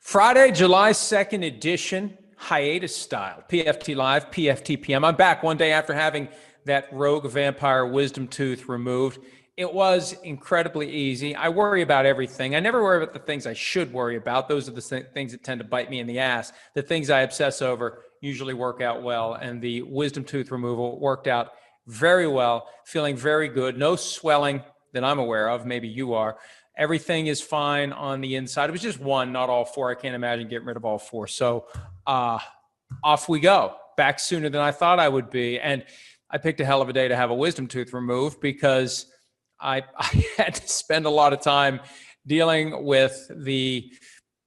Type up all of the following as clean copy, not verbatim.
Friday, July 2nd edition, hiatus style, PFT Live, PFT PM. I'm back one day after having that rogue vampire wisdom tooth removed. It was incredibly easy. I worry about everything. I never worry about the things I should worry about. Those are the things that tend to bite me in the ass. The things I obsess over usually work out well, and the wisdom tooth removal worked out very well, feeling very good. No swelling that I'm aware of. Maybe you are. Everything is fine on the inside. It was just one, not all four. I can't imagine getting rid of all four. So off we go. Back sooner than I thought I would be. And I picked a hell of a day to have a wisdom tooth removed because I had to spend a lot of time dealing with the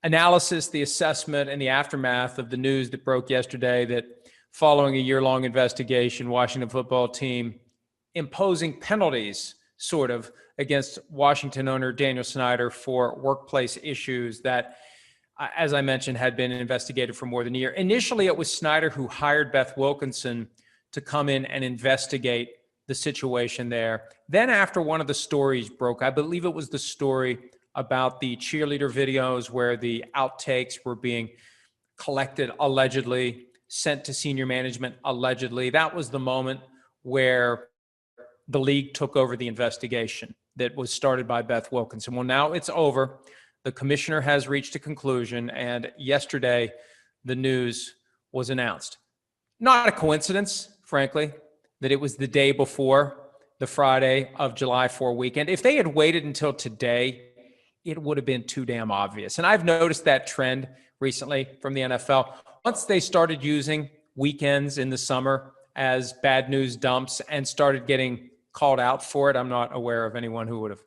analysis, the assessment, and the aftermath of the news that broke yesterday that following a year-long investigation, Washington football team imposing penalties, sort of, against Washington owner Daniel Snyder for workplace issues that, as I mentioned, had been investigated for more than a year. Initially, it was Snyder who hired Beth Wilkinson to come in and investigate the situation there. Then after one of the stories broke, I believe it was the story about the cheerleader videos where the outtakes were being collected, allegedly, sent to senior management, allegedly. That was the moment where the league took over the investigation that was started by Beth Wilkinson. Well, now it's over. The commissioner has reached a conclusion, and yesterday the news was announced. Not a coincidence, frankly, that it was the day before the Friday of July 4 weekend. If they had waited until today, it would have been too damn obvious. And I've noticed that trend recently from the NFL. Once they started using weekends in the summer as bad news dumps and started getting called out for it, I'm not aware of anyone who would have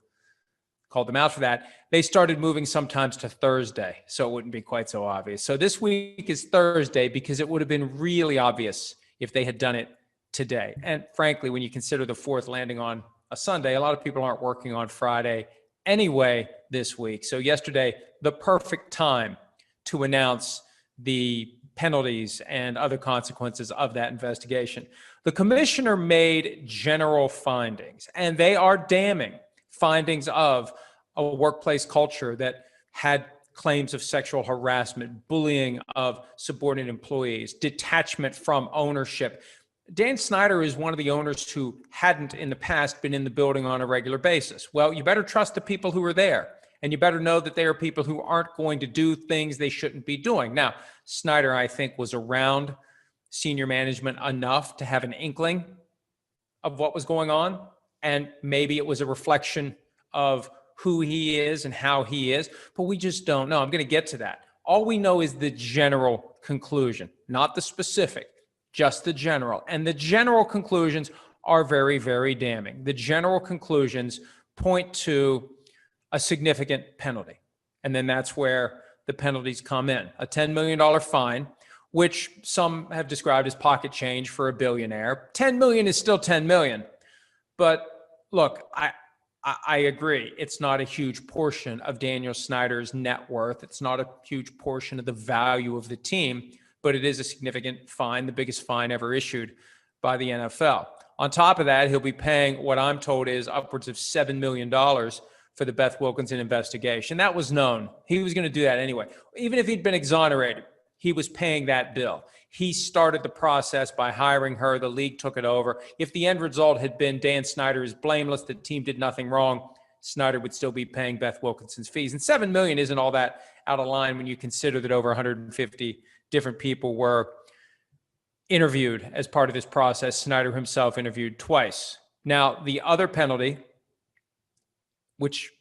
called them out for that. They started moving sometimes to Thursday, so it wouldn't be quite so obvious. So this week is Thursday because it would have been really obvious if they had done it today. And frankly, when you consider the fourth landing on a Sunday, a lot of people aren't working on Friday anyway this week. So yesterday, the perfect time to announce the penalties and other consequences of that investigation. The commissioner made general findings, and they are damning findings of a workplace culture that had claims of sexual harassment, bullying of subordinate employees, detachment from ownership. Dan Snyder is one of the owners who hadn't in the past been in the building on a regular basis. Well, you better trust the people who are there, and you better know that they are people who aren't going to do things they shouldn't be doing. Now, Snyder, I think, was around senior management enough to have an inkling of what was going on, and maybe it was a reflection of who he is and how he is, but we just don't know. I'm going to get to that. All we know is the general conclusion, not the specific, just the general. And the general conclusions are very, very damning. The general conclusions point to a significant penalty. And then that's where the penalties come in. A $10 million fine, which some have described as pocket change for a billionaire. 10 million is still 10 million. But look, I agree. It's not a huge portion of Daniel Snyder's net worth. It's not a huge portion of the value of the team, but it is a significant fine, the biggest fine ever issued by the NFL. On top of that, he'll be paying what I'm told is upwards of $7 million for the Beth Wilkinson investigation. That was known. He was going to do that anyway. Even if he'd been exonerated, he was paying that bill. He started the process by hiring her. The league took it over. If the end result had been Dan Snyder is blameless, the team did nothing wrong, Snyder would still be paying Beth Wilkinson's fees. And $7 million isn't all that out of line when you consider that over 150 different people were interviewed as part of this process. Snyder himself interviewed twice. Now, the other penalty, which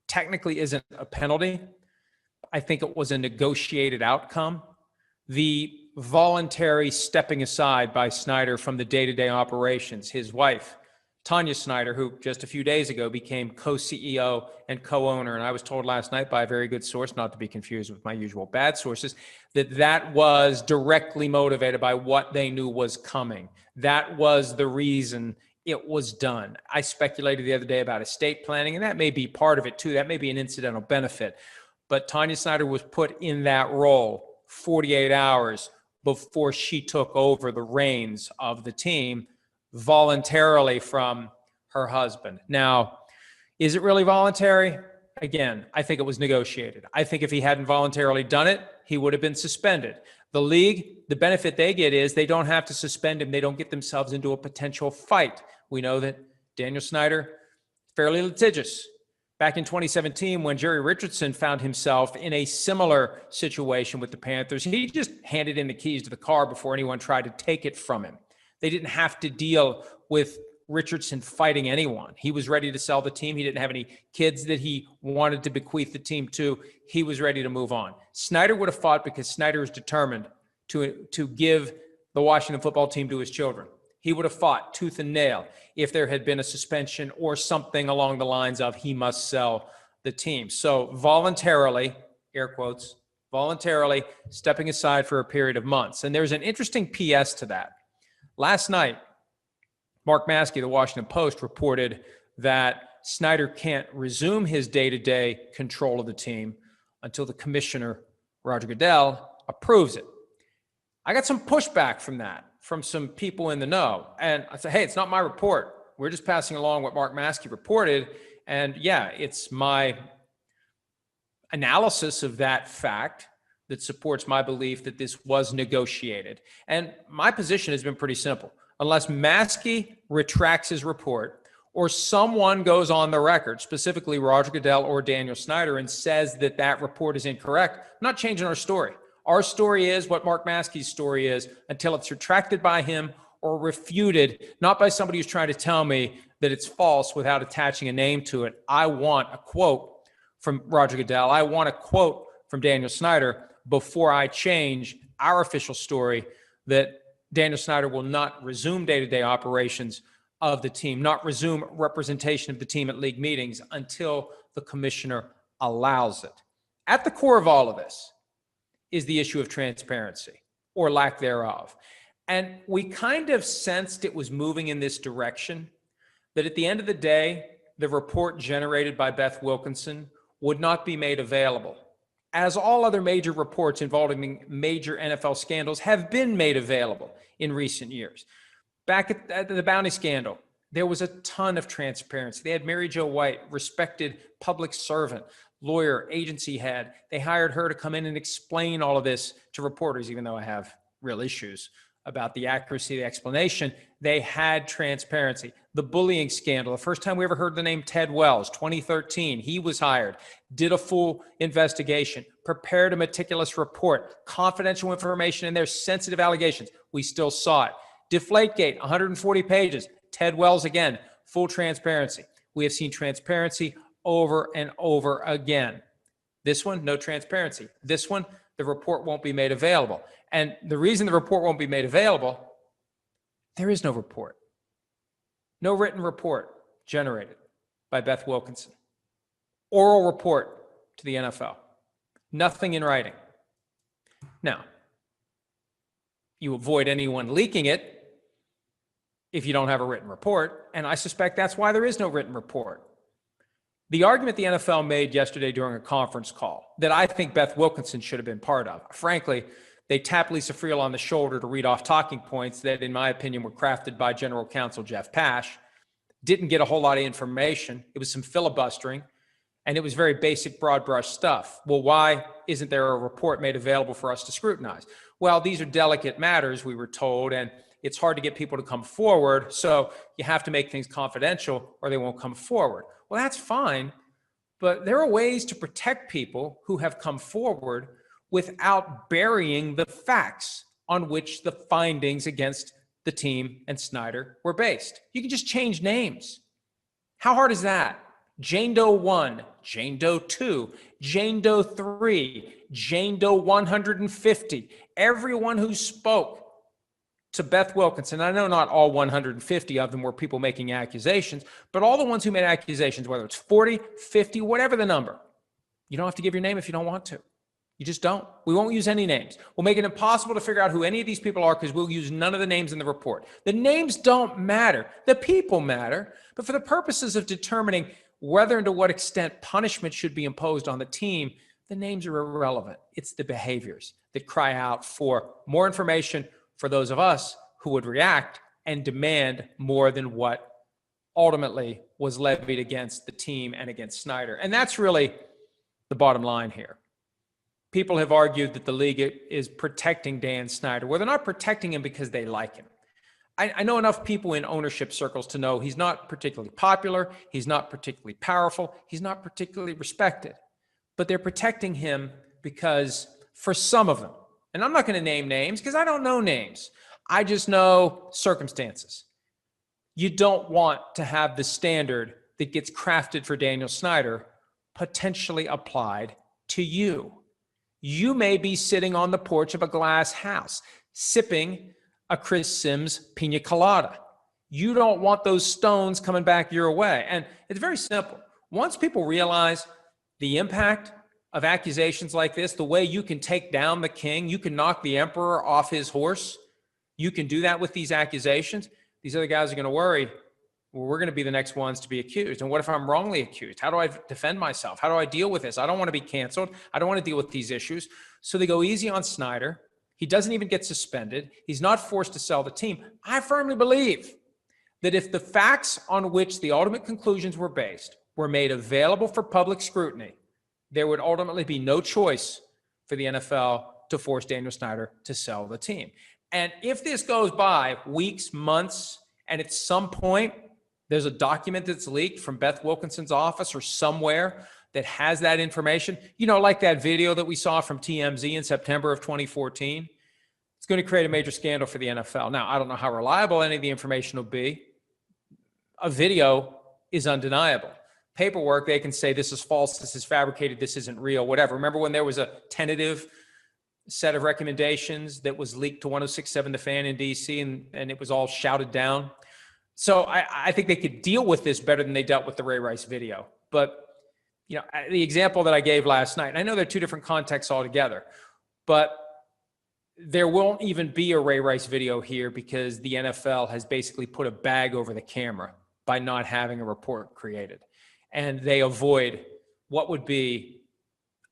technically isn't a penalty, I think it was a negotiated outcome. The voluntary stepping aside by Snyder from the day-to-day operations. His wife, Tanya Snyder, who just a few days ago became co-CEO and co-owner, and I was told last night by a very good source, not to be confused with my usual bad sources, that was directly motivated by what they knew was coming. That was the reason it was done. I speculated the other day about estate planning, and that may be part of it too. That may be an incidental benefit. But Tanya Snyder was put in that role 48 hours before she took over the reins of the team voluntarily from her husband. Now, is it really voluntary? again, I think it was negotiated. I think if he hadn't voluntarily done it, he would have been suspended. The league, the benefit they get is they don't have to suspend him. They don't get themselves into a potential fight. We know that Daniel Snyder, fairly litigious. Back in 2017, when Jerry Richardson found himself in a similar situation with the Panthers, he just handed in the keys to the car before anyone tried to take it from him. They didn't have to deal with Richardson fighting anyone. He was ready to sell the team. He didn't have any kids that he wanted to bequeath the team to. He was ready to move on. Snyder would have fought because Snyder is determined to give the Washington football team to his children. He would have fought tooth and nail if there had been a suspension or something along the lines of he must sell the team. So voluntarily, air quotes, voluntarily stepping aside for a period of months. And there's an interesting PS to that. Last night, Mark Maskey, the Washington Post, reported that Snyder can't resume his day-to-day control of the team until the commissioner, Roger Goodell, approves it. I got some pushback from that, from some people in the know. And I said, hey, it's not my report. We're just passing along what Mark Maskey reported. And yeah, it's my analysis of that fact that supports my belief that this was negotiated. And my position has been pretty simple. Unless Maskey retracts his report or someone goes on the record, specifically Roger Goodell or Daniel Snyder, and says that that report is incorrect, I'm not changing our story. Our story is what Mark Maskey's story is until it's retracted by him or refuted, not by somebody who's trying to tell me that it's false without attaching a name to it. I want a quote from Roger Goodell. I want a quote from Daniel Snyder before I change our official story that Daniel Snyder will not resume day-to-day operations of the team, not resume representation of the team at league meetings until the commissioner allows it. At the core of all of this is the issue of transparency or lack thereof. And we kind of sensed it was moving in this direction, that at the end of the day, the report generated by Beth Wilkinson would not be made available, as all other major reports involving major NFL scandals have been made available in recent years. Back at the Bounty scandal, there was a ton of transparency. They had Mary Jo White, respected public servant, lawyer, agency head. They hired her to come in and explain all of this to reporters, even though I have real issues about the accuracy of the explanation. They had transparency. The bullying scandal, the first time we ever heard the name Ted Wells, 2013, he was hired, did a full investigation, prepared a meticulous report, confidential information in there, sensitive allegations. We still saw it. Deflategate, 140 pages. Ted Wells again, full transparency. We have seen transparency over and over again. This one, no transparency. This one, the report won't be made available. And the reason the report won't be made available, there is no report. No written report generated by Beth Wilkinson. Oral report to the NFL. Nothing in writing. Now, you avoid anyone leaking it if you don't have a written report, and I suspect that's why there is no written report. The argument the NFL made yesterday during a conference call that I think Beth Wilkinson should have been part of, frankly, they tapped Lisa Friel on the shoulder to read off talking points that, in my opinion, were crafted by General Counsel Jeff Pash. Didn't get a whole lot of information. It was some filibustering, and it was very basic, broad brush stuff. Well, why isn't there a report made available for us to scrutinize? Well, these are delicate matters, we were told, and it's hard to get people to come forward, so you have to make things confidential or they won't come forward. Well, that's fine, but there are ways to protect people who have come forward without burying the facts on which the findings against the team and Snyder were based. You can just change names. How hard is that? Jane Doe 1, Jane Doe 2, Jane Doe 3, Jane Doe 150. Everyone who spoke to Beth Wilkinson, I know not all 150 of them were people making accusations, but all the ones who made accusations, whether it's 40, 50, whatever the number, you don't have to give your name if you don't want to. You just don't. We won't use any names. We'll make it impossible to figure out who any of these people are because we'll use none of the names in the report. The names don't matter. The people matter. But for the purposes of determining whether and to what extent punishment should be imposed on the team, the names are irrelevant. It's the behaviors that cry out for more information for those of us who would react and demand more than what ultimately was levied against the team and against Snyder. And that's really the bottom line here. People have argued that the league is protecting Dan Snyder. Well, they're not protecting him because they like him. I know enough people in ownership circles to know he's not particularly popular. He's not particularly powerful. He's not particularly respected. But they're protecting him because for some of them, and I'm not going to name names because I don't know names. I just know circumstances. You don't want to have the standard that gets crafted for Daniel Snyder potentially applied to you. You may be sitting on the porch of a glass house, sipping a Chris Sims pina colada. You don't want those stones coming back your way. And it's very simple. Once people realize the impact of accusations like this, the way you can take down the king, you can knock the emperor off his horse, you can do that with these accusations, these other guys are going to worry, well, we're going to be the next ones to be accused. And what if I'm wrongly accused? How do I defend myself? How do I deal with this? I don't want to be canceled. I don't want to deal with these issues. So they go easy on Snyder. He doesn't even get suspended. He's not forced to sell the team. I firmly believe that if the facts on which the ultimate conclusions were based were made available for public scrutiny, there would ultimately be no choice for the NFL to force Daniel Snyder to sell the team. And if this goes by weeks, months, and at some point there's a document that's leaked from Beth Wilkinson's office or somewhere that has that information, you know, like that video that we saw from TMZ in September of 2014, it's going to create a major scandal for the NFL. Now, I don't know how reliable any of the information will be. A video is undeniable. Paperwork, they can say this is false, this is fabricated, this isn't real, whatever. Remember when there was a tentative set of recommendations that was leaked to 106.7 The Fan in DC and it was all shouted down? So I think they could deal with this better than they dealt with the Ray Rice video. But, you know, the example that I gave last night, and I know they're two different contexts altogether, but there won't even be a Ray Rice video here because the NFL has basically put a bag over the camera by not having a report created. And they avoid what would be,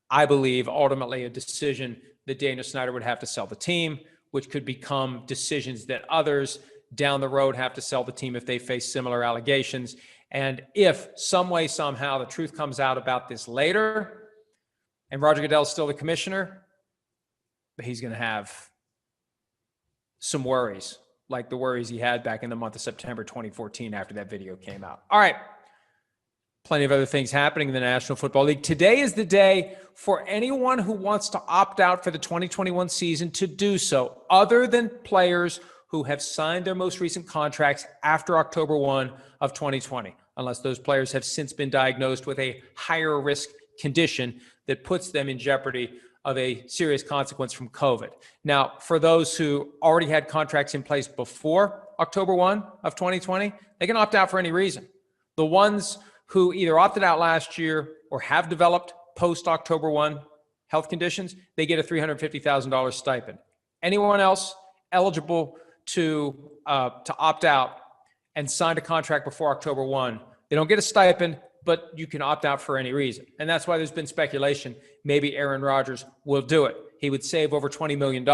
I believe, ultimately a decision that Daniel Snyder would have to sell the team, which could become decisions that others down the road have to sell the team if they face similar allegations. And if some way, somehow, the truth comes out about this later and Roger Goodell's still the commissioner, he's going to have some worries, like the worries he had back in the month of September 2014 after that video came out. All right. Plenty of other things happening in the National Football League. Today is the day for anyone who wants to opt out for the 2021 season to do so, other than players who have signed their most recent contracts after October 1 of 2020, unless those players have since been diagnosed with a higher risk condition that puts them in jeopardy of a serious consequence from COVID. Now, for those who already had contracts in place before October 1 of 2020, they can opt out for any reason. The ones who either opted out last year or have developed post-October 1 health conditions, they get a $350,000 stipend. Anyone else eligible to opt out and signed a contract before October 1, they don't get a stipend, but you can opt out for any reason. And that's why there's been speculation maybe Aaron Rodgers will do it. He would save over $20 million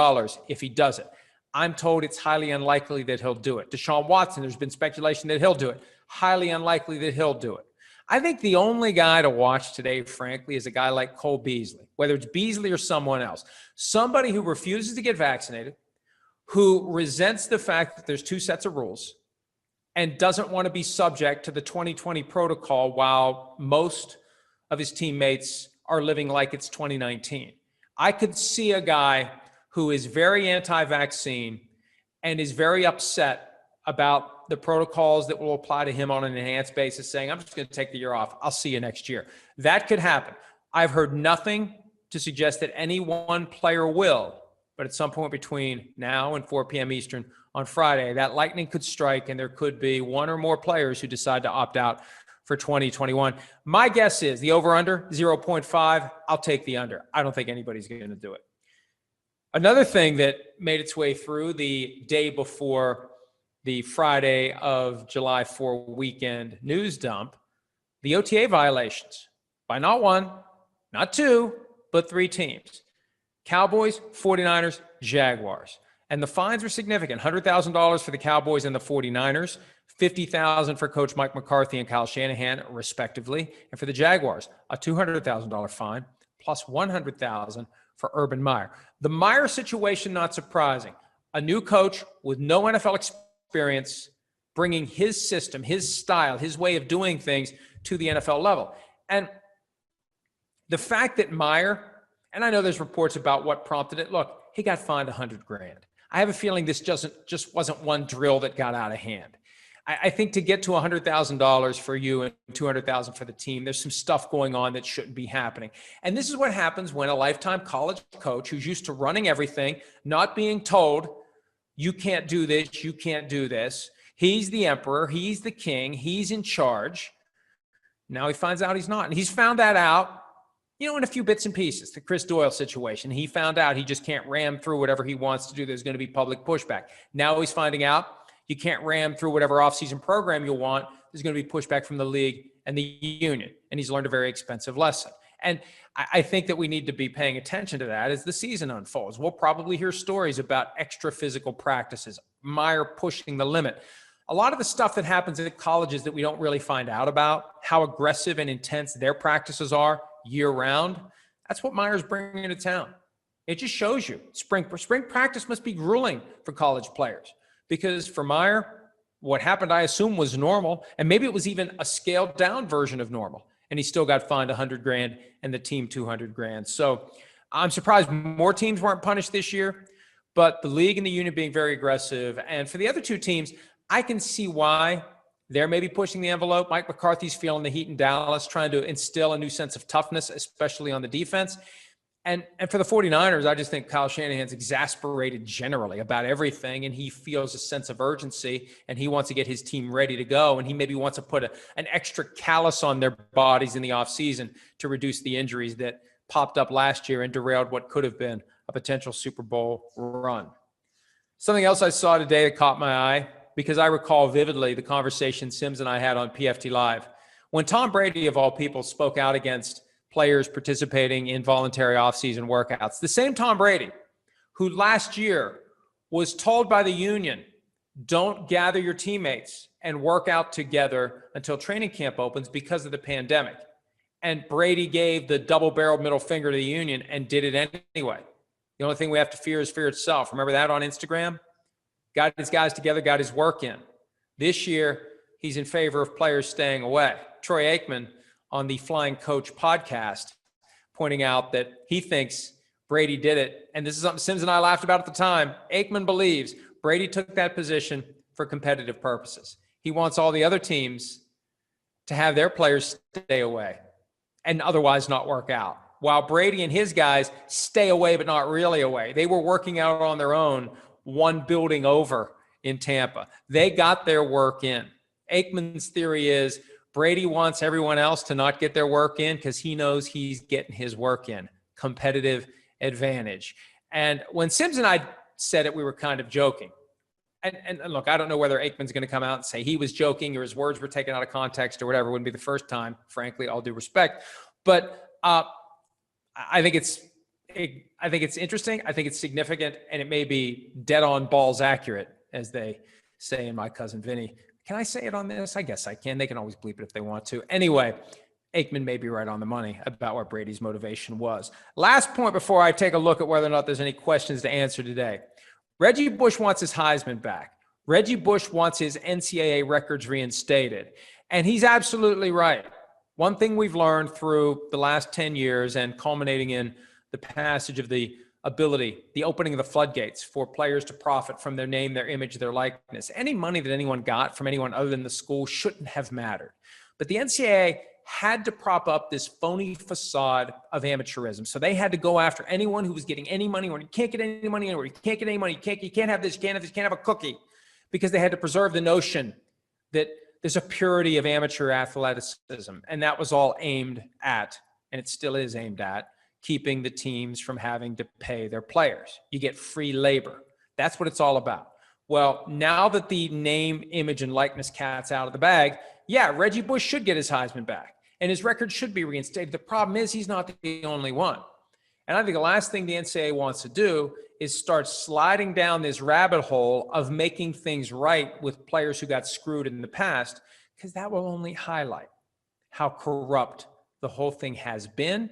if he does it. I'm told it's highly unlikely that he'll do it. Deshaun Watson, there's been speculation that he'll do it. Highly unlikely that he'll do it. I think the only guy to watch today, frankly, is a guy like Cole Beasley, whether it's Beasley or someone else. Somebody who refuses to get vaccinated, who resents the fact that there's two sets of rules and doesn't want to be subject to the 2020 protocol while most of his teammates are living like it's 2019. I could see a guy who is very anti-vaccine and is very upset about the protocols that will apply to him on an enhanced basis, saying, I'm just going to take the year off. I'll see you next year. That could happen. I've heard nothing to suggest that any one player will, but at some point between now and 4 p.m. Eastern on Friday, that lightning could strike and there could be one or more players who decide to opt out for 2021. My guess is the over-under, 0.5. I'll take the under. I don't think anybody's going to do it. Another thing that made its way through the day before the Friday of July 4 weekend news dump, the OTA violations by not one, not two, but three teams: Cowboys, 49ers, Jaguars. And the fines were significant, $100,000 for the Cowboys and the 49ers, $50,000 for Coach Mike McCarthy and Kyle Shanahan, respectively. And for the Jaguars, a $200,000 fine plus $100,000 for Urban Meyer. The Meyer situation, not surprising. A new coach with no NFL experience, bringing his system, his style, his way of doing things to the NFL level. And the fact that Meyer, and I know there's reports about what prompted it. Look, he got fined $100,000. I have a feeling this just wasn't one drill that got out of hand. I think to get to $100,000 for you and $200,000 for the team, there's some stuff going on that shouldn't be happening. And this is what happens when a lifetime college coach who's used to running everything, not being told, you can't do this, you can't do this. He's the emperor, he's the king, he's in charge. Now he finds out he's not. And he's found that out, in a few bits and pieces. The Chris Doyle situation, he found out he just can't ram through whatever he wants to do. There's going to be public pushback. Now he's finding out you can't ram through whatever offseason program you want. There's going to be pushback from the league and the union. And he's learned a very expensive lesson. And I think that we need to be paying attention to that as the season unfolds. We'll probably hear stories about extra physical practices, Meyer pushing the limit. A lot of the stuff that happens at colleges that we don't really find out about, how aggressive and intense their practices are year round, that's what Meyer's bringing to town. It just shows you spring practice must be grueling for college players. Because for Meyer, what happened, I assume, was normal. And maybe it was even a scaled down version of normal. And he still got fined $100,000 and the team $200,000. So I'm surprised more teams weren't punished this year. But the league and the union being very aggressive. And for the other two teams, I can see why they're maybe pushing the envelope. Mike McCarthy's feeling the heat in Dallas, trying to instill a new sense of toughness, especially on the defense. And for the 49ers, I just think Kyle Shanahan's exasperated generally about everything, and he feels a sense of urgency, and he wants to get his team ready to go, and he maybe wants to put an extra callus on their bodies in the offseason to reduce the injuries that popped up last year and derailed what could have been a potential Super Bowl run. Something else I saw today that caught my eye, because I recall vividly the conversation Sims and I had on PFT Live, when Tom Brady, of all people, spoke out against players participating in voluntary offseason workouts. The same Tom Brady who last year was told by the union, don't gather your teammates and work out together until training camp opens because of the pandemic. And Brady gave the double-barreled middle finger to the union and did it anyway. The only thing we have to fear is fear itself. Remember that on Instagram? Got his guys together, got his work in. This year, he's in favor of players staying away. Troy Aikman on the Flying Coach podcast, pointing out that he thinks Brady did it. And this is something Sims and I laughed about at the time. Aikman believes Brady took that position for competitive purposes. He wants all the other teams to have their players stay away and otherwise not work out, while Brady and his guys stay away but not really away. They were working out on their own, one building over in Tampa. They got their work in. Aikman's theory is Brady wants everyone else to not get their work in because he knows he's getting his work in. Competitive advantage. And when Sims and I said it, we were kind of joking. And look, I don't know whether Aikman's going to come out and say he was joking or his words were taken out of context or whatever. It wouldn't be the first time, frankly, all due respect. But I think it's interesting. I think it's significant, and it may be dead on balls accurate, as they say in My Cousin Vinny. Can I say it on this? I guess I can. They can always bleep it if they want to. Anyway, Aikman may be right on the money about what Brady's motivation was. Last point before I take a look at whether or not there's any questions to answer today. Reggie Bush wants his Heisman back. Reggie Bush wants his NCAA records reinstated. And he's absolutely right. One thing we've learned through the last 10 years and culminating in the passage of the ability, the opening of the floodgates for players to profit from their name, their image, their likeness. Any money that anyone got from anyone other than the school shouldn't have mattered. But the NCAA had to prop up this phony facade of amateurism. So they had to go after anyone who was getting any money, or you can't get any money anywhere. You can't get any money. You can't have this, you can't have this, you can't have a cookie, because they had to preserve the notion that there's a purity of amateur athleticism. And that was all aimed at, and it still is aimed at, keeping the teams from having to pay their players. You get free labor. That's what it's all about. Well, now that the name, image, and likeness cat's out of the bag, yeah, Reggie Bush should get his Heisman back, and his record should be reinstated. The problem is he's not the only one. And I think the last thing the NCAA wants to do is start sliding down this rabbit hole of making things right with players who got screwed in the past, because that will only highlight how corrupt the whole thing has been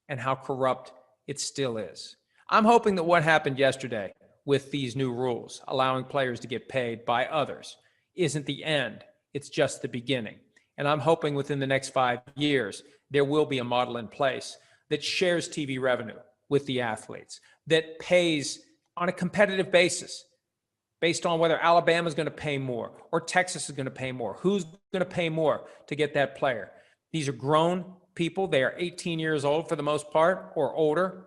and how corrupt it still is. I'm hoping that what happened yesterday with these new rules, allowing players to get paid by others, isn't the end. It's just the beginning. And I'm hoping within the next 5 years, there will be a model in place that shares TV revenue with the athletes, that pays on a competitive basis based on whether Alabama is going to pay more or Texas is going to pay more. Who's going to pay more to get that player? These are grown people. They are 18 years old for the most part or older.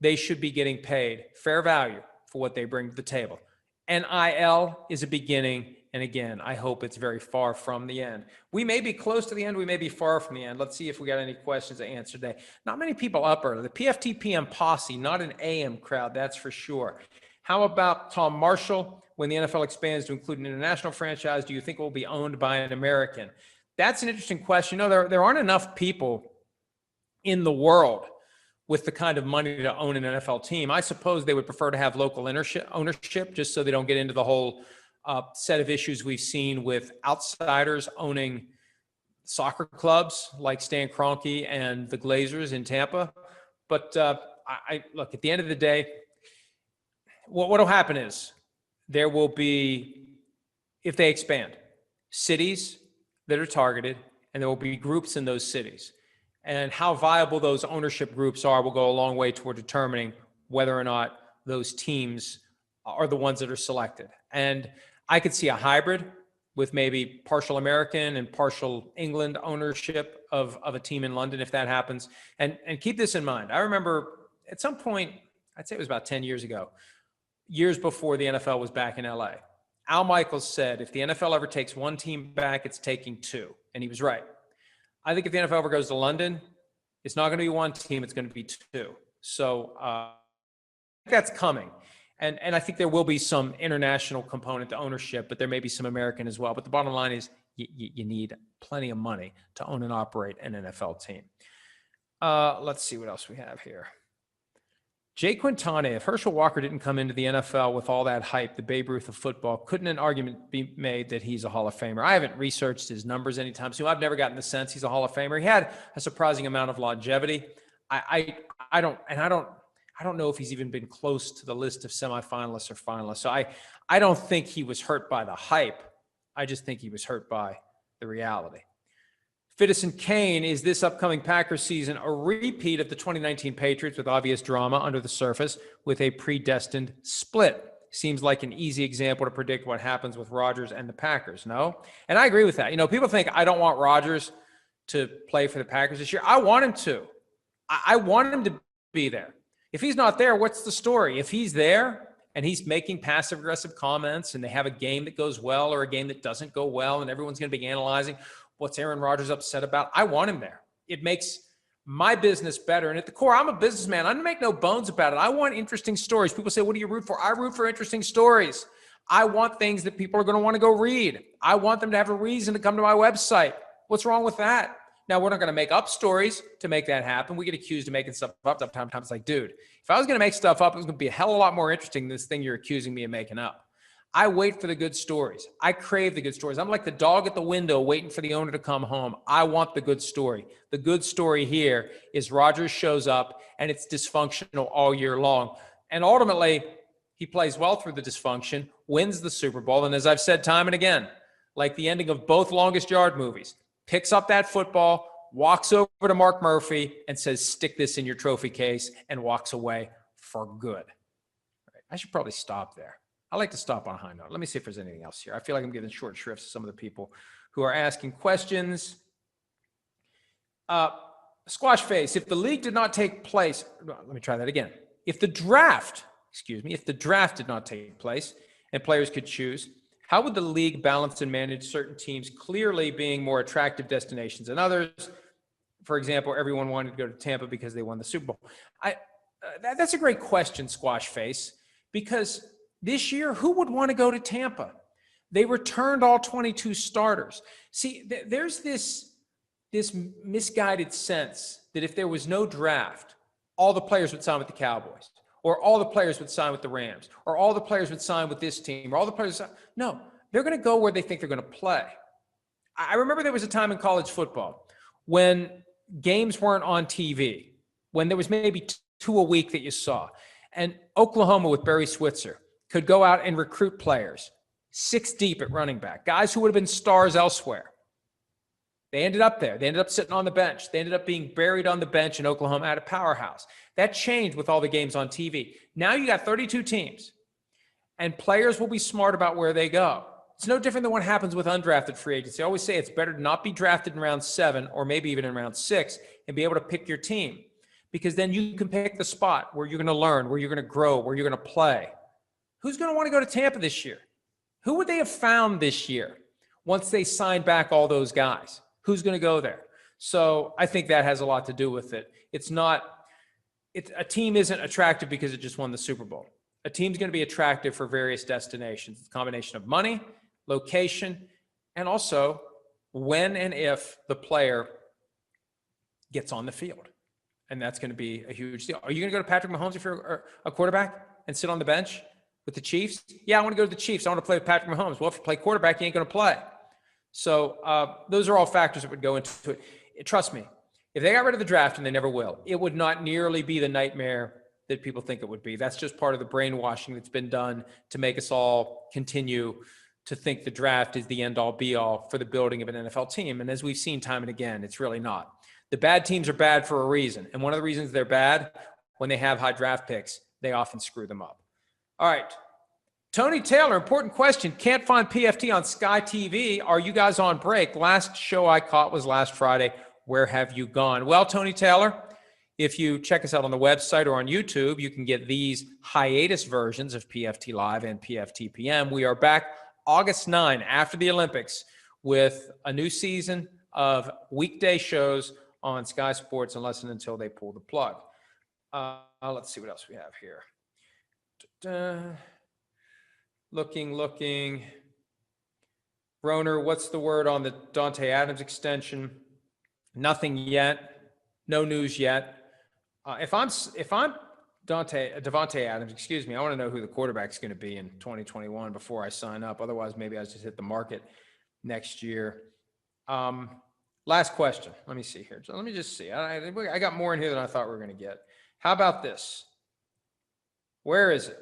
They should be getting paid fair value for what they bring to the table. NIL is a beginning. And again, I hope it's very far from the end. We may be close to the end. We may be far from the end. Let's see if we got any questions to answer today. Not many people up early. The PFT PM posse, not an AM crowd, that's for sure. How about Tom Marshall? When the NFL expands to include an international franchise, do you think it will be owned by an American? That's an interesting question. You know, there aren't enough people in the world with the kind of money to own an NFL team. I suppose they would prefer to have local ownership just so they don't get into the whole set of issues we've seen with outsiders owning soccer clubs like Stan Kroenke and the Glazers in Tampa. But I look, at the end of the day, what will happen is there will be, if they expand, cities that are targeted, and there will be groups in those cities. And how viable those ownership groups are will go a long way toward determining whether or not those teams are the ones that are selected. And I could see a hybrid with maybe partial American and partial England ownership of a team in London if that happens. And keep this in mind. I remember at some point, I'd say it was about 10 years ago, years before the NFL was back in LA, Al Michaels said, if the NFL ever takes one team back, it's taking two. And he was right. I think if the NFL ever goes to London, it's not going to be one team, it's going to be two. So that's coming. And I think there will be some international component to ownership, but there may be some American as well. But the bottom line is you need plenty of money to own and operate an NFL team. Let's see what else we have here. Jay Quintana, if Herschel Walker didn't come into the NFL with all that hype, the Babe Ruth of football, couldn't an argument be made that he's a Hall of Famer? I haven't researched his numbers anytime soon. I've never gotten the sense he's a Hall of Famer. He had a surprising amount of longevity. I don't know if he's even been close to the list of semifinalists or finalists. So I don't think he was hurt by the hype. I just think he was hurt by the reality. Fittison Kane, is this upcoming Packers season a repeat of the 2019 Patriots with obvious drama under the surface with a predestined split? Seems like an easy example to predict what happens with Rodgers and the Packers, no? And I agree with that. You know, people think I don't want Rodgers to play for the Packers this year. I want him to. I want him to be there. If he's not there, what's the story? If he's there and he's making passive-aggressive comments and they have a game that goes well or a game that doesn't go well and everyone's going to be analyzing what's Aaron Rodgers upset about, I want him there. It makes my business better. And at the core, I'm a businessman. I don't make no bones about it. I want interesting stories. People say, what do you root for? I root for interesting stories. I want things that people are going to want to go read. I want them to have a reason to come to my website. What's wrong with that? Now, we're not going to make up stories to make that happen. We get accused of making stuff up sometimes. It's like, dude, if I was going to make stuff up, it was going to be a hell of a lot more interesting than this thing you're accusing me of making up. I wait for the good stories. I crave the good stories. I'm like the dog at the window waiting for the owner to come home. I want the good story. The good story here is Rodgers shows up and it's dysfunctional all year long. And ultimately, he plays well through the dysfunction, wins the Super Bowl. And as I've said time and again, like the ending of both Longest Yard movies, picks up that football, walks over to Mark Murphy and says, stick this in your trophy case, and walks away for good. Right. I should probably stop there. I like to stop on a high note. Let me see if there's anything else here. I feel like I'm giving short shrifts to some of the people who are asking questions. Squash face, if the league did not take place, let me try that again. If the draft did not take place and players could choose, how would the league balance and manage certain teams clearly being more attractive destinations than others? For example, everyone wanted to go to Tampa because they won the Super Bowl. That's a great question, Squash Face, because this year, who would want to go to Tampa? They returned all 22 starters. See, there's this misguided sense that if there was no draft, all the players would sign with the Cowboys. or all the players would sign with the Rams, or all the players would sign with this team, or all the players. No, they're going to go where they think they're going to play. I remember there was a time in college football when games weren't on TV, when there was maybe 2 a week that you saw. And Oklahoma with Barry Switzer could go out and recruit players 6 deep at running back, guys who would have been stars elsewhere. They ended up there. They ended up sitting on the bench. They ended up being buried on the bench in Oklahoma at a powerhouse. That changed with all the games on TV. Now you got 32 teams, and players will be smart about where they go. It's no different than what happens with undrafted free agency. I always say it's better to not be drafted in round 7 or maybe even in round 6 and be able to pick your team, because then you can pick the spot where you're going to learn, where you're going to grow, where you're going to play. Who's going to want to go to Tampa this year? Who would they have found this year once they signed back all those guys? Who's going to go there? So I think that has a lot to do with it. A team isn't attractive because it just won the Super Bowl. A team's going to be attractive for various destinations. It's a combination of money, location, and also when and if the player gets on the field. And that's going to be a huge deal. Are you going to go to Patrick Mahomes if you're a quarterback and sit on the bench with the Chiefs? Yeah, I want to go to the Chiefs. I want to play with Patrick Mahomes. Well, if you play quarterback, you ain't going to play. So those are all factors that would go into it. Trust me, if they got rid of the draft, and they never will, it would not nearly be the nightmare that people think it would be. That's just part of the brainwashing that's been done to make us all continue to think the draft is the end-all, be-all for the building of an NFL team. And as we've seen time and again, it's really not. The bad teams are bad for a reason. And one of the reasons they're bad, when they have high draft picks, they often screw them up. All right. Tony Taylor, important question. Can't find PFT on Sky TV. Are you guys on break? Last show I caught was last Friday. Where have you gone? Well, Tony Taylor, if you check us out on the website or on YouTube, you can get these hiatus versions of PFT Live and PFT PM. We are back August 9 after the Olympics with a new season of weekday shows on Sky Sports unless and until they pull the plug. Let's see what else we have here. Looking. Broner, what's the word on the Dante Adams extension? Nothing yet. No news yet. If I'm Devontae Adams, excuse me, I want to know who the quarterback's going to be in 2021 before I sign up. Otherwise, maybe I just hit the market next year. Last question. Let me see here. So let me just see. I got more in here than I thought we were going to get. How about this? Where is it?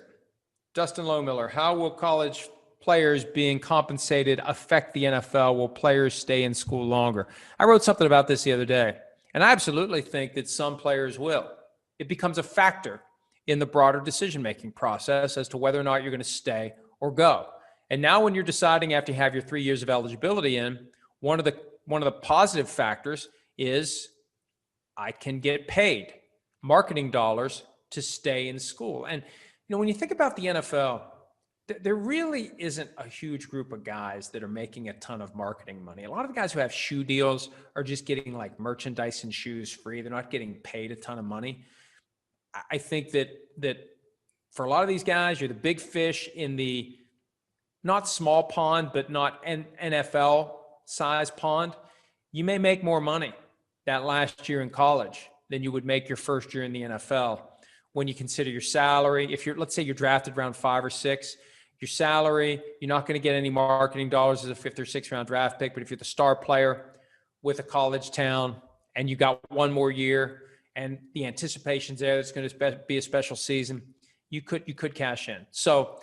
Dustin Lowmiller, how will college players being compensated affect the NFL? Will players stay in school longer? I wrote something about this the other day, and I absolutely think that some players will. It becomes a factor in the broader decision-making process as to whether or not you're going to stay or go. And now when you're deciding after you have your 3 years of eligibility in, one of the positive factors is I can get paid marketing dollars to stay in school. And when you think about the NFL, there really isn't a huge group of guys that are making a ton of marketing money. A lot of the guys who have shoe deals are just getting like merchandise and shoes free. They're not getting paid a ton of money. I think that for a lot of these guys, you're the big fish in the not small pond, but not NFL size pond. You may make more money that last year in college than you would make your first year in the NFL. When you consider your salary, let's say you're drafted round 5 or 6, your salary, you're not going to get any marketing dollars as a 5th or 6th round draft pick. But if you're the star player with a college town and you got one more year and the anticipation's there, it's going to be a special season, you could cash in. So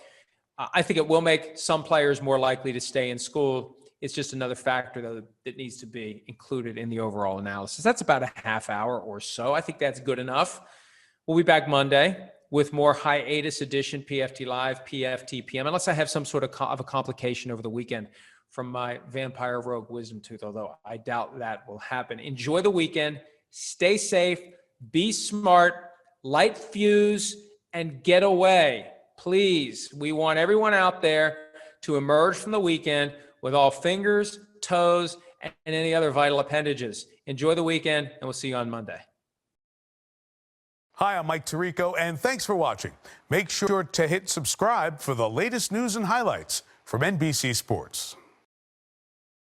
I think it will make some players more likely to stay in school. It's just another factor though that needs to be included in the overall analysis. That's about a half hour or so. I think that's good enough. We'll be back Monday with more hiatus edition PFT Live, PFT PM, unless I have some sort of a complication over the weekend from my vampire rogue wisdom tooth, although I doubt that will happen. Enjoy the weekend. Stay safe. Be smart. Light fuse and get away. Please, we want everyone out there to emerge from the weekend with all fingers, toes, and any other vital appendages. Enjoy the weekend, and we'll see you on Monday. Hi, I'm Mike Tirico, and thanks for watching. Make sure to hit subscribe for the latest news and highlights from NBC Sports.